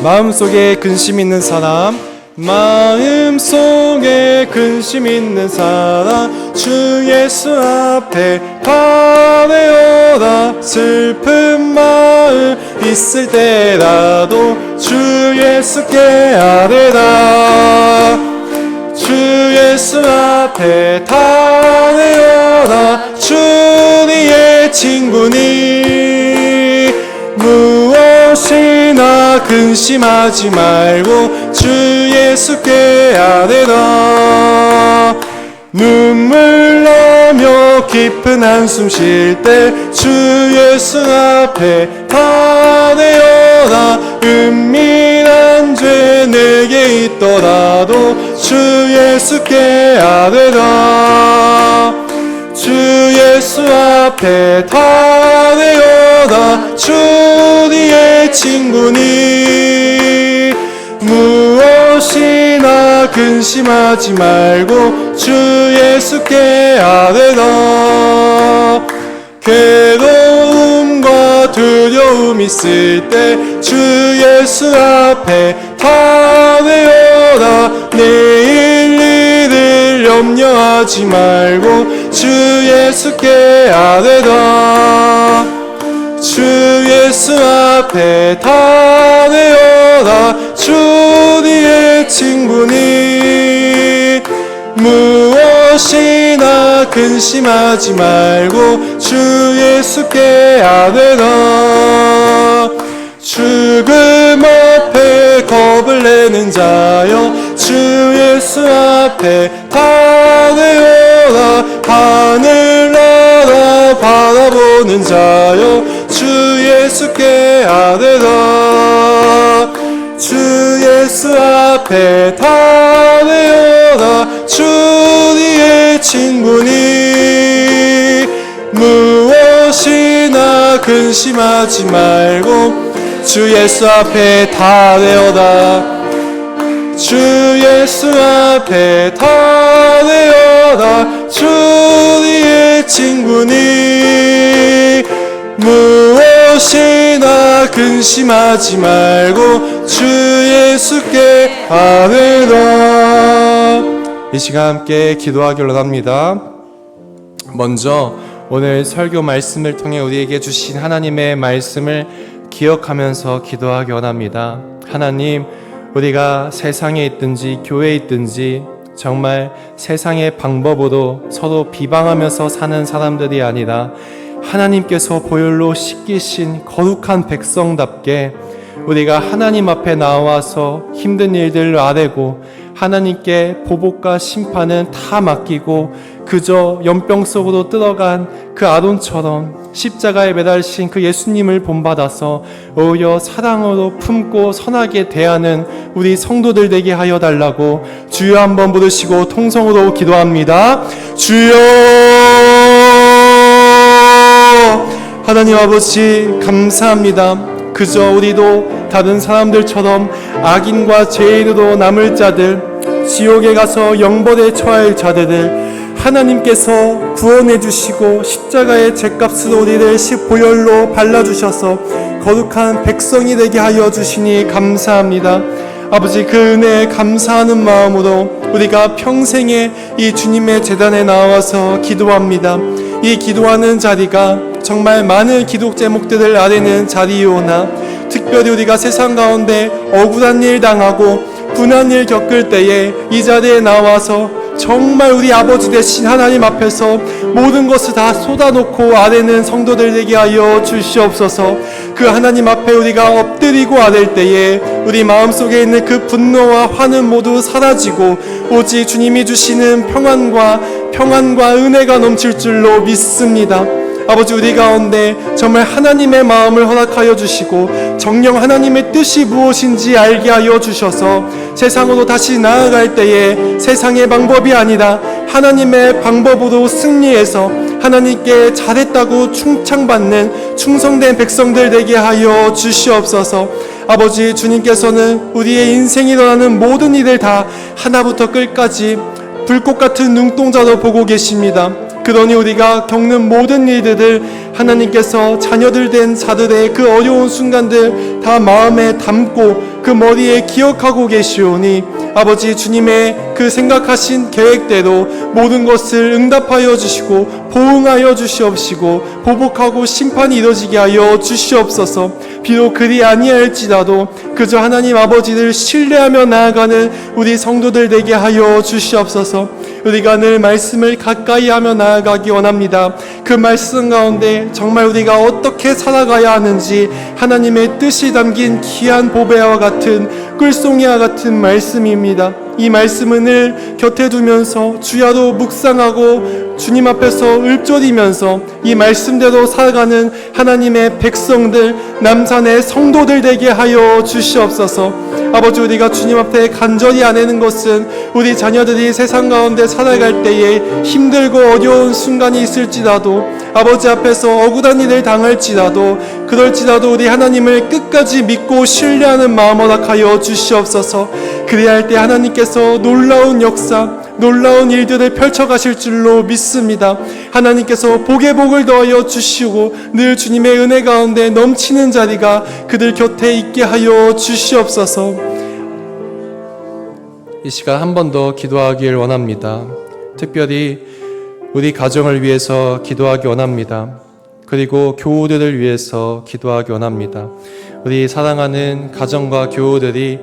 마음속에 근심 있는 사람, 마음속에 근심 있는 사람, 주 예수 앞에 다 되어라. 슬픈 마음 있을 때라도 주 예수께 아뢰라. 주 예수 앞에 다 내어라. 주 네의 친구니 무엇이나 근심하지 말고 주 예수께 아뢰라. 눈물 나며 깊은 한숨 쉴 때 주 예수 앞에 다 내어라. 은밀한 죄 내게 있더라도 주 예수께 아뢰라. 주 예수 앞에 다 내어라. 주 네의 친구니 무엇이나 근심하지 말고 주 예수께 아뢰라. 괴로움과 두려움 있을 때 주 예수 앞에 다 내어라. 내일 일을 염려하지 말고 주 예수께 아뢰라. 주 예수 앞에 다 내어라. 주 네의 친구니 무엇이나 근심하지 말고 주 예수께 아뢰라. 죽음 앞에 겁을 내는 자여 주 예수 앞에 다 내어라. 하늘나라 바라보는 자여 주 예수께 아뢰라. 주 예수 앞에 다 내어라. 주 네의 친구니 무엇이나 근심하지 말고 주 예수 앞에 다 내어라. 주 예수 앞에 다 내어라. 주 네의 친구니 무엇이나 근심하지 말고 주 예수께 아뢰라. 이 시간 함께 기도하기로 합니다. 먼저 오늘 설교 말씀을 통해 우리에게 주신 하나님의 말씀을 기억하면서 기도하기 원합니다. 하나님, 우리가 세상에 있든지 교회에 있든지 정말 세상의 방법으로 서로 비방하면서 사는 사람들이 아니라 하나님께서 보혈로 씻기신 거룩한 백성답게 우리가 하나님 앞에 나와서 힘든 일들을 아뢰고 하나님께 보복과 심판은 다 맡기고 그저 연병 속으로 들어간 그 아론처럼 십자가에 매달리신 그 예수님을 본받아서 오히려 사랑으로 품고 선하게 대하는 우리 성도들 되게 하여 달라고 주여 한번 부르시고 통성으로 기도합니다. 주여! 하나님 아버지 감사합니다. 그저 우리도 다른 사람들처럼 악인과 죄인으로 남을 자들, 지옥에 가서 영벌에 처할 자들을 하나님께서 구원해 주시고 십자가의 죗값으로 우리를 보혈로 발라주셔서 거룩한 백성이 되게 하여 주시니 감사합니다. 아버지, 그 은혜에 감사하는 마음으로 우리가 평생에 이 주님의 제단에 나와서 기도합니다. 이 기도하는 자리가 정말 많은 기도 제목들을 아뢰는 자리이오나 특별히 우리가 세상 가운데 억울한 일 당하고 분한 일 겪을 때에 이 자리에 나와서 정말 우리 아버지 되신 하나님 앞에서 모든 것을 다 쏟아놓고 아뢰는 성도들 되게 하여 주시옵소서. 그 하나님 앞에 우리가 엎드리고 아랠 때에 우리 마음속에 있는 그 분노와 화는 모두 사라지고 오직 주님이 주시는 평안과 은혜가 넘칠 줄로 믿습니다. 아버지, 우리 가운데 정말 하나님의 마음을 허락하여 주시고 정녕 하나님의 뜻이 무엇인지 알게 하여 주셔서 세상으로 다시 나아갈 때에 세상의 방법이 아니라 하나님의 방법으로 승리해서 하나님께 잘했다고 충창받는 충성된 백성들 되게 하여 주시옵소서. 아버지, 주님께서는 우리의 인생이 일어나는 모든 일을 다 하나부터 끝까지 불꽃 같은 눈동자로 보고 계십니다. 그러니 우리가 겪는 모든 일들을 하나님께서 자녀들 된 자들의 그 어려운 순간들 다 마음에 담고 그 머리에 기억하고 계시오니 아버지 주님의 그 생각하신 계획대로 모든 것을 응답하여 주시고 보응하여 주시옵시고 보복하고 심판이 이루어지게 하여 주시옵소서. 비록 그리 아니할지라도 그저 하나님 아버지를 신뢰하며 나아가는 우리 성도들 되게 하여 주시옵소서. 우리가 늘 말씀을 가까이 하며 나아가기 원합니다. 그 말씀 가운데 정말 우리가 어떻게 살아가야 하는지 하나님의 뜻이 담긴 귀한 보배와 같은 꿀송이와 같은 말씀입니다. 이 말씀을 늘 곁에 두면서 주야로 묵상하고 주님 앞에서 읊조리면서 이 말씀대로 살아가는 하나님의 백성들, 남산의 성도들 되게 하여 주시옵소서. 아버지, 우리가 주님 앞에 간절히 아뢰는 것은 우리 자녀들이 세상 가운데 살아갈 때에 힘들고 어려운 순간이 있을지라도, 아버지 앞에서 억울한 일을 당할지라도, 그럴지라도 우리 하나님을 끝까지 믿고 신뢰하는 마음 허락하여 주시옵소서. 그래야 할 때 하나님께서 놀라운 역사, 놀라운 일들을 펼쳐가실 줄로 믿습니다. 하나님께서 복에 복을 더하여 주시고 늘 주님의 은혜 가운데 넘치는 자리가 그들 곁에 있게 하여 주시옵소서. 이 시간 한 번 더 기도하길 원합니다. 특별히 우리 가정을 위해서 기도하기 원합니다. 그리고 교우들을 위해서 기도하기 원합니다. 우리 사랑하는 가정과 교우들이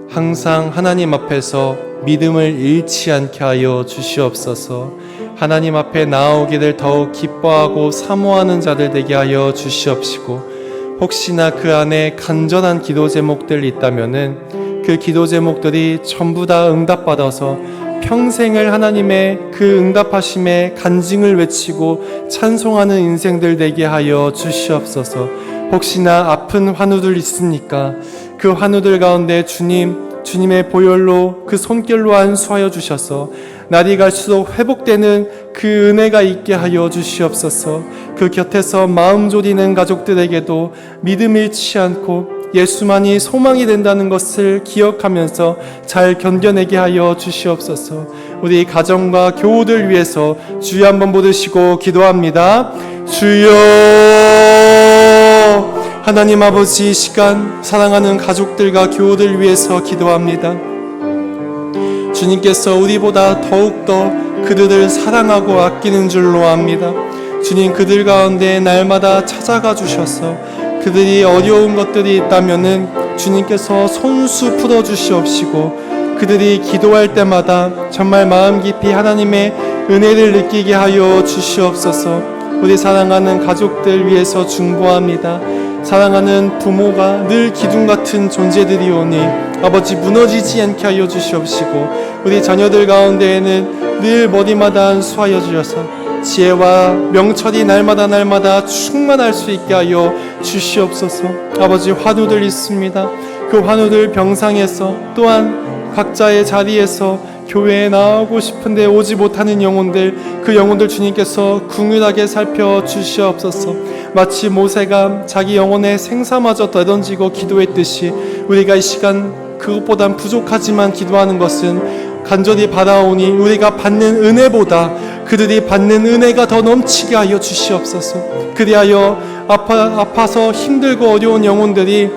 항상 하나님 앞에서 믿음을 잃지 않게 하여 주시옵소서. 하나님 앞에 나오기를 더욱 기뻐하고 사모하는 자들 되게 하여 주시옵시고, 혹시나 그 안에 간절한 기도 제목들 있다면은 그 기도 제목들이 전부 다 응답받아서 평생을 하나님의 그 응답하심에 간증을 외치고 찬송하는 인생들 되게 하여 주시옵소서. 혹시나 아픈 환우들 있습니까? 그 환우들 가운데 주님의 보혈로 그 손길로 안수하여 주셔서 날이 갈수록 회복되는 그 은혜가 있게 하여 주시옵소서. 그 곁에서 마음 졸이는 가족들에게도 믿음 잃지 않고 예수만이 소망이 된다는 것을 기억하면서 잘 견뎌내게 하여 주시옵소서. 우리 가정과 교우들 위해서 주여 한번 부르시고 기도합니다. 주여. 하나님 아버지, 이 시간 사랑하는 가족들과 교우들 위해서 기도합니다. 주님께서 우리보다 더욱더 그들을 사랑하고 아끼는 줄로 압니다. 주님, 그들 가운데 날마다 찾아가 주셔서 그들이 어려운 것들이 있다면은 주님께서 손수 풀어 주시옵시고, 그들이 기도할 때마다 정말 마음 깊이 하나님의 은혜를 느끼게 하여 주시옵소서. 우리 사랑하는 가족들 위해서 중보합니다. 사랑하는 부모가 늘 기둥 같은 존재들이오니 아버지 무너지지 않게 하여 주시옵시고, 우리 자녀들 가운데에는 늘 머리마다 안수하여 주셔서 지혜와 명철이 날마다 충만할 수 있게 하여 주시옵소서. 아버지, 환우들 있습니다. 그 환우들 병상에서, 또한 각자의 자리에서 교회에 나오고 싶은데 오지 못하는 영혼들, 그 영혼들 주님께서 긍휼하게 살펴 주시옵소서. 마치 모세가 자기 영혼의 생사마저 내던지고 기도했듯이 우리가 이 시간 그것보단 부족하지만 기도하는 것은 간절히 바라오니 우리가 받는 은혜보다 그들이 받는 은혜가 더 넘치게 하여 주시옵소서. 그리하여 아파서 힘들고 어려운 영혼들이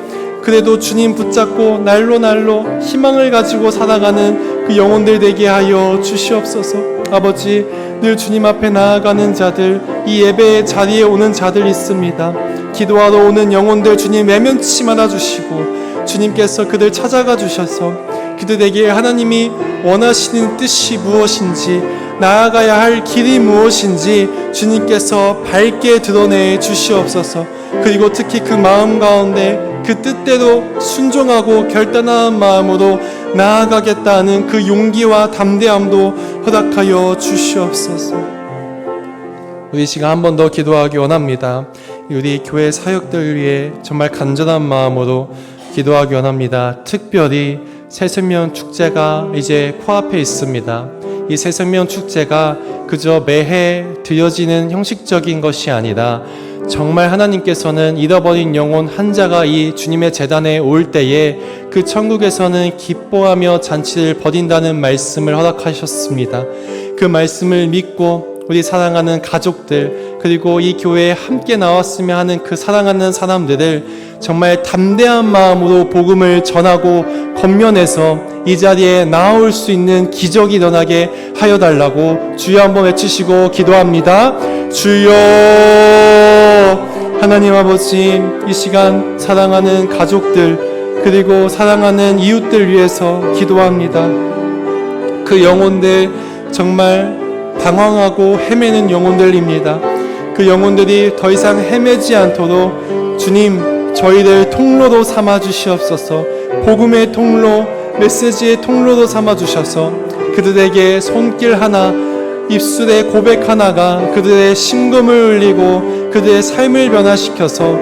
그래도 주님 붙잡고 날로 희망을 가지고 살아가는 그 영혼들 되게 하여 주시옵소서. 아버지, 늘 주님 앞에 나아가는 자들, 이 예배의 자리에 오는 자들 있습니다. 기도하러 오는 영혼들 주님 외면치 말아주시고, 주님께서 그들 찾아가 주셔서 그들에게 하나님이 원하시는 뜻이 무엇인지, 나아가야 할 길이 무엇인지 주님께서 밝게 드러내 주시옵소서. 그리고 특히 그 마음 가운데 그 뜻대로 순종하고 결단한 마음으로 나아가겠다는 그 용기와 담대함도 허락하여 주시옵소서. 우리 시간 한 번 더 기도하기 원합니다. 우리 교회 사역들 위해 정말 간절한 마음으로 기도하기 원합니다. 특별히 새생명 축제가 이제 코앞에 있습니다. 이 새생명 축제가 그저 매해 드려지는 형식적인 것이 아니라 정말 하나님께서는 잃어버린 영혼 한 자가 이 주님의 제단에 올 때에 그 천국에서는 기뻐하며 잔치를 벌인다는 말씀을 허락하셨습니다. 그 말씀을 믿고 우리 사랑하는 가족들, 그리고 이 교회에 함께 나왔으면 하는 그 사랑하는 사람들을 정말 담대한 마음으로 복음을 전하고 겉면에서 이 자리에 나올 수 있는 기적이 일어나게 하여 달라고 주여 한번 외치시고 기도합니다. 주여. 하나님 아버지, 이 시간 사랑하는 가족들 그리고 사랑하는 이웃들 위해서 기도합니다. 그 영혼들 정말 방황하고 헤매는 영혼들입니다. 그 영혼들이 더 이상 헤매지 않도록 주님 저희를 통로로 삼아 주시옵소서. 복음의 통로, 메시지의 통로로 삼아 주셔서 그들에게 손길 하나, 입술의 고백 하나가 그들의 심금을 울리고 그들의 삶을 변화시켜서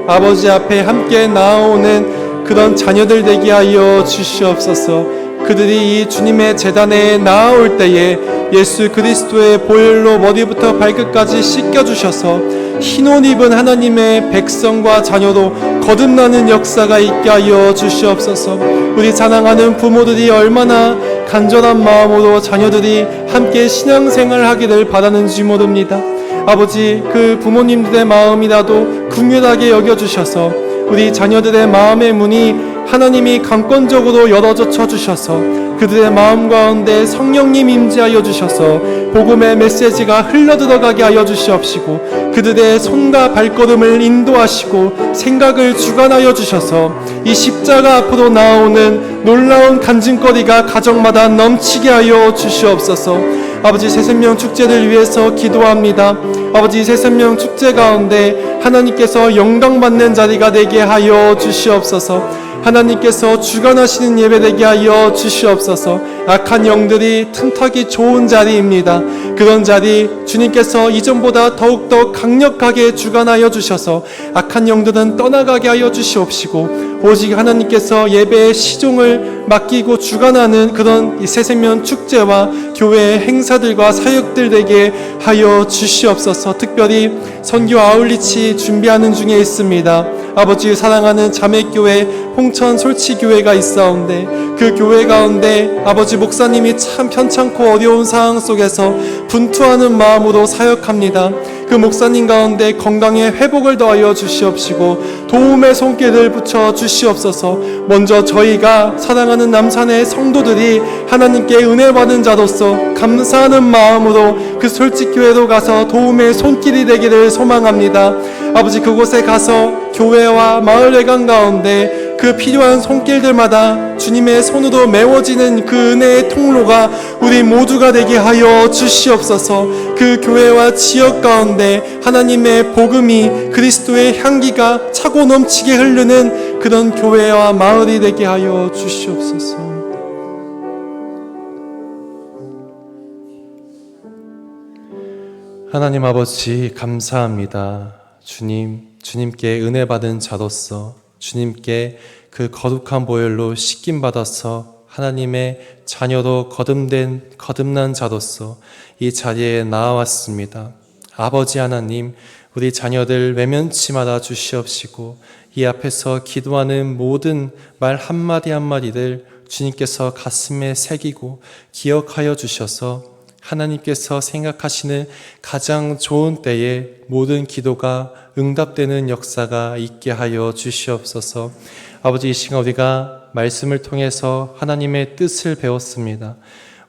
아버지 앞에 함께 나아오는 그런 자녀들 되게 하여 주시옵소서. 그들이 이 주님의 제단에 나아올 때에 예수 그리스도의 보혈로 머리부터 발끝까지 씻겨주셔서 흰옷 입은 하나님의 백성과 자녀로 거듭나는 역사가 있게 하여 주시옵소서. 우리 사랑하는 부모들이 얼마나 간절한 마음으로 자녀들이 함께 신앙생활을 하기를 바라는지 모릅니다. 아버지, 그 부모님들의 마음이라도 긍휼하게 여겨주셔서 우리 자녀들의 마음의 문이 하나님이 강권적으로 열어젖혀 주셔서 그들의 마음 가운데 성령님 임재하여 주셔서 복음의 메시지가 흘러들어가게 하여 주시옵시고 그들의 손과 발걸음을 인도하시고 생각을 주관하여 주셔서 이 십자가 앞으로 나오는 놀라운 간증거리가 가정마다 넘치게 하여 주시옵소서. 아버지, 새생명 축제를 위해서 기도합니다. 아버지, 새생명 축제 가운데 하나님께서 영광받는 자리가 되게 하여 주시옵소서. 하나님께서 주관하시는 예배되게 하여 주시옵소서. 악한 영들이 틈타기 좋은 자리입니다. 그런 자리 주님께서 이전보다 더욱더 강력하게 주관하여 주셔서 악한 영들은 떠나가게 하여 주시옵시고 오직 하나님께서 예배의 시종을 맡기고 주관하는 그런 이 새생명 축제와 교회의 행사들과 사역들 되게 하여 주시옵소서. 특별히 선교 아울리치 준비하는 중에 있습니다. 아버지, 사랑하는 자매교회 홍천 솔치교회가 있사온데 그 교회 가운데 아버지 목사님이 참 편찮고 어려운 상황 속에서 분투하는 마음으로 사역합니다. 그 목사님 가운데 건강의 회복을 더하여 주시옵시고 도움의 손길을 붙여 주시옵소서. 먼저 저희가 사랑하는 남산의 성도들이 하나님께 은혜 받은 자로서 감사하는 마음으로 그 솔직교회로 가서 도움의 손길이 되기를 소망합니다. 아버지, 그곳에 가서 교회와 마을 회관 가운데 그 필요한 손길들마다 주님의 손으로 메워지는 그 은혜의 통로가 우리 모두가 되게 하여 주시옵소서. 그 교회와 지역 가운데 하나님의 복음이 그리스도의 향기가 차고 넘치게 흐르는 그런 교회와 마을이 되게 하여 주시옵소서. 하나님 아버지, 감사합니다. 주님께 은혜 받은 자로서 주님께 그 거룩한 보혈로 씻김 받아서 하나님의 자녀로 거듭난 자로서 이 자리에 나아왔습니다. 아버지 하나님, 우리 자녀들 외면치 말아 주시옵시고 이 앞에서 기도하는 모든 말 한마디 한마디를 주님께서 가슴에 새기고 기억하여 주셔서 하나님께서 생각하시는 가장 좋은 때에 모든 기도가 응답되는 역사가 있게 하여 주시옵소서. 아버지, 이 시간 우리가 말씀을 통해서 하나님의 뜻을 배웠습니다.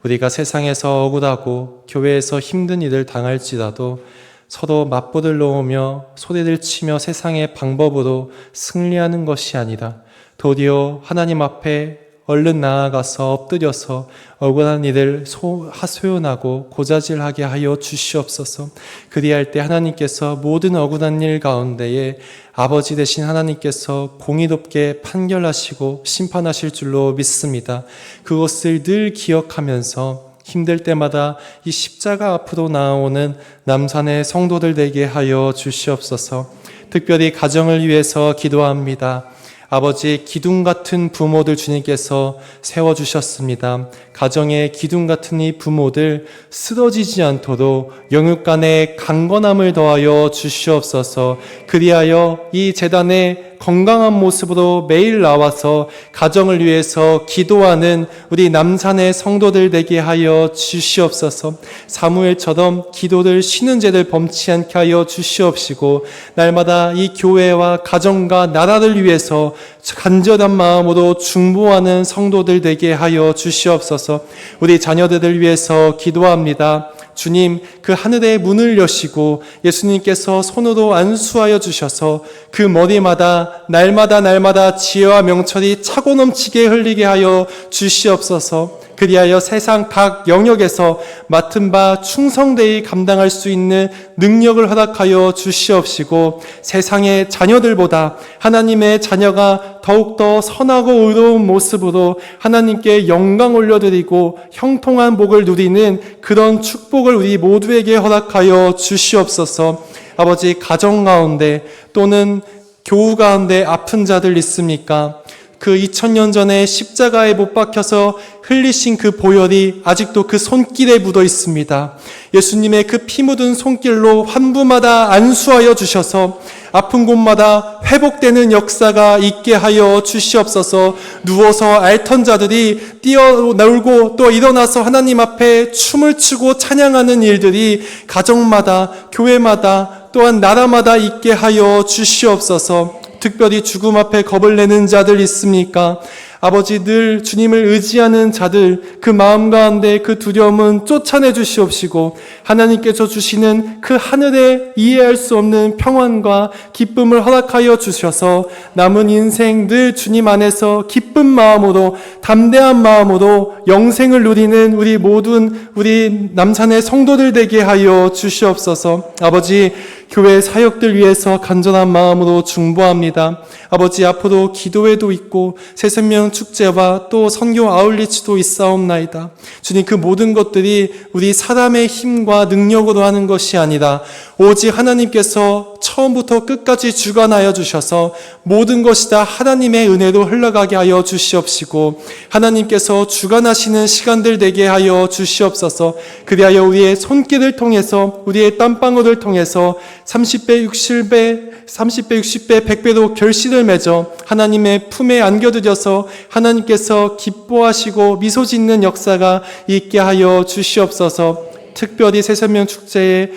우리가 세상에서 억울하고 교회에서 힘든 일을 당할지라도 서로 맞불을 놓으며 소리를 치며 세상의 방법으로 승리하는 것이 아니라 도리어 하나님 앞에 얼른 나아가서 엎드려서 억울한 일을 하소연하고 고자질하게 하여 주시옵소서. 그리할 때 하나님께서 모든 억울한 일 가운데에 아버지 되신 하나님께서 공의롭게 판결하시고 심판하실 줄로 믿습니다. 그것을 늘 기억하면서 힘들 때마다 이 십자가 앞으로 나아오는 남산의 성도들 되게 하여 주시옵소서. 특별히 가정을 위해서 기도합니다. 아버지, 기둥 같은 부모들 주님께서 세워주셨습니다. 가정의 기둥 같은 이 부모들 쓰러지지 않도록 영육 간의 강건함을 더하여 주시옵소서. 그리하여 이 제단에 건강한 모습으로 매일 나와서 가정을 위해서 기도하는 우리 남산의 성도들 되게 하여 주시옵소서. 사무엘처럼 기도를 쉬는 죄를 범치 않게 하여 주시옵시고, 날마다 이 교회와 가정과 나라를 위해서 간절한 마음으로 중보하는 성도들 되게 하여 주시옵소서. 우리 자녀들을 위해서 기도합니다. 주님, 그 하늘의 문을 여시고 예수님께서 손으로 안수하여 주셔서 그 머리마다 날마다 지혜와 명철이 차고 넘치게 흘리게 하여 주시옵소서. 그리하여 세상 각 영역에서 맡은 바 충성되이 감당할 수 있는 능력을 허락하여 주시옵시고, 세상의 자녀들보다 하나님의 자녀가 더욱더 선하고 의로운 모습으로 하나님께 영광 올려드리고 형통한 복을 누리는 그런 축복을 우리 모두에게 허락하여 주시옵소서. 아버지, 가정 가운데 또는 교우 가운데 아픈 자들 있습니까? 그 2000년 전에 십자가에 못 박혀서 흘리신 그 보혈이 아직도 그 손길에 묻어 있습니다. 예수님의 그 피 묻은 손길로 환부마다 안수하여 주셔서 아픈 곳마다 회복되는 역사가 있게 하여 주시옵소서. 누워서 앓던 자들이 뛰어놀고 또 일어나서 하나님 앞에 춤을 추고 찬양하는 일들이 가정마다, 교회마다, 또한 나라마다 있게 하여 주시옵소서. 특별히 죽음 앞에 겁을 내는 자들 있습니까? 아버지, 늘 주님을 의지하는 자들, 그 마음 가운데 그 두려움은 쫓아내 주시옵시고, 하나님께서 주시는 그 하늘에 이해할 수 없는 평안과 기쁨을 허락하여 주셔서 남은 인생 늘 주님 안에서 기쁜 마음으로, 담대한 마음으로 영생을 누리는 우리 모든 우리 남산의 성도들 되게 하여 주시옵소서. 아버지, 교회 사역들 위해서 간절한 마음으로 중보합니다. 아버지, 앞으로 기도회도 있고 새생명 축제와 또 선교 아울리치도 있사옵나이다. 주님, 그 모든 것들이 우리 사람의 힘과 능력으로 하는 것이 아니라 오직 하나님께서 처음부터 끝까지 주관하여 주셔서 모든 것이 다 하나님의 은혜로 흘러가게 하여 주시옵시고, 하나님께서 주관하시는 시간들 되게 하여 주시옵소서. 그리하여 우리의 손길을 통해서, 우리의 땀방울을 통해서 30배, 60배, 100배로 결실을 맺어 하나님의 품에 안겨드려서 하나님께서 기뻐하시고 미소 짓는 역사가 있게 하여 주시옵소서. 특별히 새생명 축제에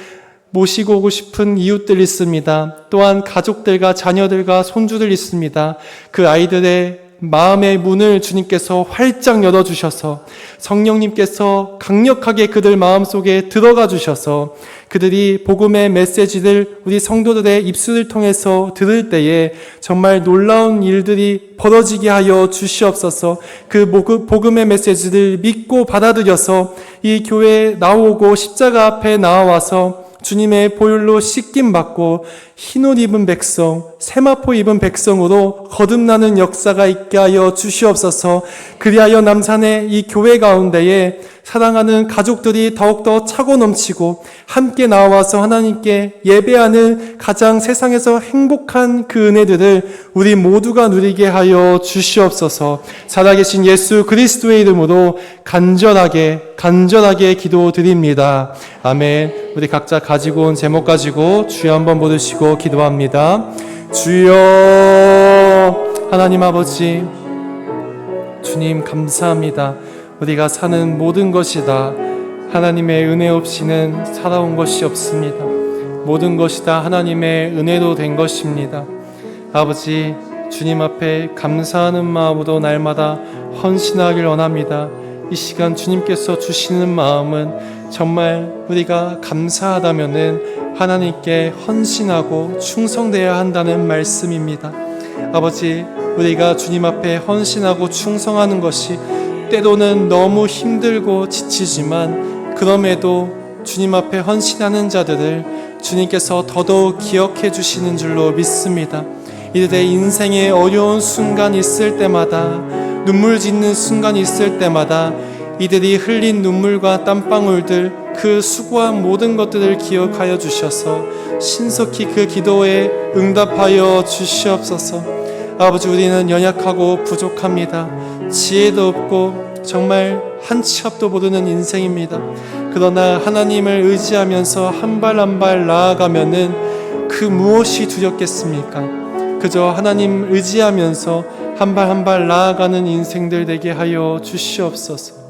모시고 오고 싶은 이웃들 있습니다. 또한 가족들과 자녀들과 손주들 있습니다. 그 아이들의 마음의 문을 주님께서 활짝 열어주셔서 성령님께서 강력하게 그들 마음속에 들어가 주셔서 그들이 복음의 메시지를 우리 성도들의 입술을 통해서 들을 때에 정말 놀라운 일들이 벌어지게 하여 주시옵소서. 그 복음의 메시지를 믿고 받아들여서 이 교회에 나오고 십자가 앞에 나와서 주님의 보혈로 씻김 받고 흰옷 입은 백성, 세마포 입은 백성으로 거듭나는 역사가 있게 하여 주시옵소서. 그리하여 남산의 이 교회 가운데에 사랑하는 가족들이 더욱더 차고 넘치고 함께 나와서 하나님께 예배하는 가장 세상에서 행복한 그 은혜들을 우리 모두가 누리게 하여 주시옵소서. 살아계신 예수 그리스도의 이름으로 간절하게 기도드립니다. 아멘. 우리 각자 가지고 온 제목 가지고 주여 한번 부르시고 기도합니다. 주여. 하나님 아버지, 주님 감사합니다. 우리가 사는 모든 것이 다 하나님의 은혜 없이는 살아온 것이 없습니다. 모든 것이 다 하나님의 은혜로 된 것입니다. 아버지, 주님 앞에 감사하는 마음으로 날마다 헌신하길 원합니다. 이 시간 주님께서 주시는 마음은 정말 우리가 감사하다면은 하나님께 헌신하고 충성되어야 한다는 말씀입니다. 아버지, 우리가 주님 앞에 헌신하고 충성하는 것이 때로는 너무 힘들고 지치지만 그럼에도 주님 앞에 헌신하는 자들을 주님께서 더더욱 기억해 주시는 줄로 믿습니다. 이들의 인생에 어려운 순간이 있을 때마다, 눈물 짓는 순간이 있을 때마다 이들이 흘린 눈물과 땀방울들, 그 수고한 모든 것들을 기억하여 주셔서 신속히 그 기도에 응답하여 주시옵소서. 아버지, 우리는 연약하고 부족합니다. 지혜도 없고 정말 한 치 앞도 모르는 인생입니다. 그러나 하나님을 의지하면서 한 발 한 발 나아가면은 그 무엇이 두렵겠습니까? 그저 하나님 의지하면서 한 발 한 발 나아가는 인생들 되게 하여 주시옵소서.